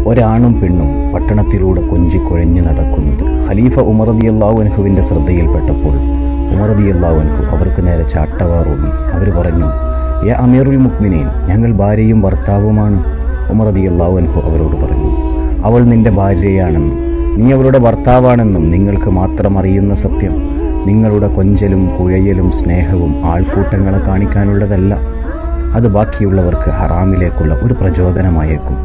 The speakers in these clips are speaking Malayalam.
ഒരാണും പെണ്ണും പട്ടണത്തിലൂടെ കൊഞ്ചിക്കൊഴഞ്ഞു നടക്കുന്നത് ഖലീഫ ഉമർ റളിയല്ലാഹു അൻഹുവിൻ്റെ ശ്രദ്ധയിൽപ്പെട്ടപ്പോൾ ഉമർ റളിയല്ലാഹു അൻഹു അവർക്ക് നേരെ ചാട്ടവാറൂന്നി. അവർ പറഞ്ഞു, യാ അമീറുൽ മുഅ്മിനീൻ, ഞങ്ങൾ ഭാര്യയും ഭർത്താവുമാണ്. ഉമർ റളിയല്ലാഹു അൻഹു അവരോട് പറഞ്ഞു, അവൾ നിന്റെ ഭാര്യയാണെന്നും നീ അവളുടെ ഭർത്താവാണെന്നും നിങ്ങൾക്ക് മാത്രം അറിയുന്ന സത്യം. നിങ്ങളുടെ കൊഞ്ചലും കുഴയലും സ്നേഹവും ആൾക്കൂട്ടങ്ങളെ കാണിക്കാനുള്ളതല്ല. അത് ബാക്കിയുള്ളവർക്ക് ഹറാമിലേക്കുള്ള ഒരു പ്രചോദനമായേക്കും.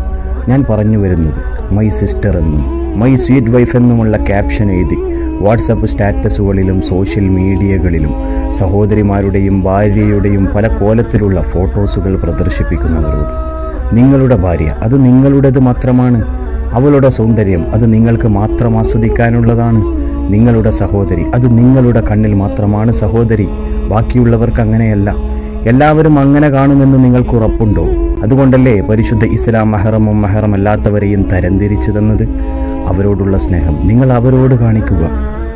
ഞാൻ പറഞ്ഞു വരുന്നത് മൈ സിസ്റ്റർ എന്നും മൈ സ്വീറ്റ് വൈഫ് എന്നുമുള്ള ക്യാപ്ഷൻ എഴുതി വാട്സപ്പ് സ്റ്റാറ്റസുകളിലും സോഷ്യൽ മീഡിയകളിലും സഹോദരിമാരുടെയും ഭാര്യയുടെയും പല കോലത്തിലുള്ള ഫോട്ടോസുകൾ പ്രദർശിപ്പിക്കുന്നവരോട്, നിങ്ങളുടെ ഭാര്യ അത് നിങ്ങളുടേത് മാത്രമാണ്. അവളുടെ സൗന്ദര്യം അത് നിങ്ങൾക്ക് മാത്രം ആസ്വദിക്കാനുള്ളതാണ്. നിങ്ങളുടെ സഹോദരി അത് നിങ്ങളുടെ കണ്ണിൽ മാത്രമാണ് സഹോദരി. ബാക്കിയുള്ളവർക്ക് അങ്ങനെയല്ല. എല്ലാവരും അങ്ങനെ കാണുമെന്ന് നിങ്ങൾക്ക് ഉറപ്പുണ്ടോ? അതുകൊണ്ടല്ലേ പരിശുദ്ധ ഇസ്ലാം മെഹറമും മെഹറമല്ലാത്തവരെയും തരംതിരിച്ചു തന്നത്? അവരോടുള്ള സ്നേഹം നിങ്ങൾ അവരോട് കാണിക്കുക.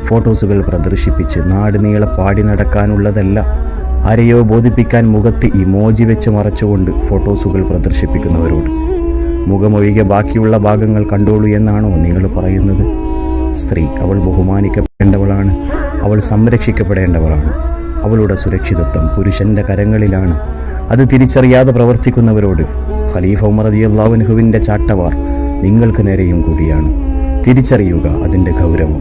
ഫോട്ടോസുകൾ പ്രദർശിപ്പിച്ച് നാട് നീളെ പാടി നടക്കാനുള്ളതല്ല. ആരെയോ ബോധിപ്പിക്കാൻ മുഖത്ത് ഇമോജി വെച്ച് മറച്ചുകൊണ്ട് ഫോട്ടോസുകൾ പ്രദർശിപ്പിക്കുന്നവരോട് മുഖമൊഴികെ ബാക്കിയുള്ള ഭാഗങ്ങൾ കണ്ടോളൂ എന്നാണോ നിങ്ങൾ പറയുന്നത്? സ്ത്രീ അവൾ ബഹുമാനിക്കപ്പെടേണ്ടവളാണ്. അവൾ സംരക്ഷിക്കപ്പെടേണ്ടവളാണ്. അവളുടെ സുരക്ഷിതത്വം പുരുഷൻ്റെ കരങ്ങളിലാണ്. അത് തിരിച്ചറിയാതെ പ്രവർത്തിക്കുന്നവരോട് ഖലീഫ ഉമർ റളിയല്ലാഹു അൻഹുവിൻ്റെ ചാട്ടവാർ നിങ്ങൾക്ക് നേരെയും കൂടിയാണ്. തിരിച്ചറിയുക അതിൻ്റെ ഗൗരവം.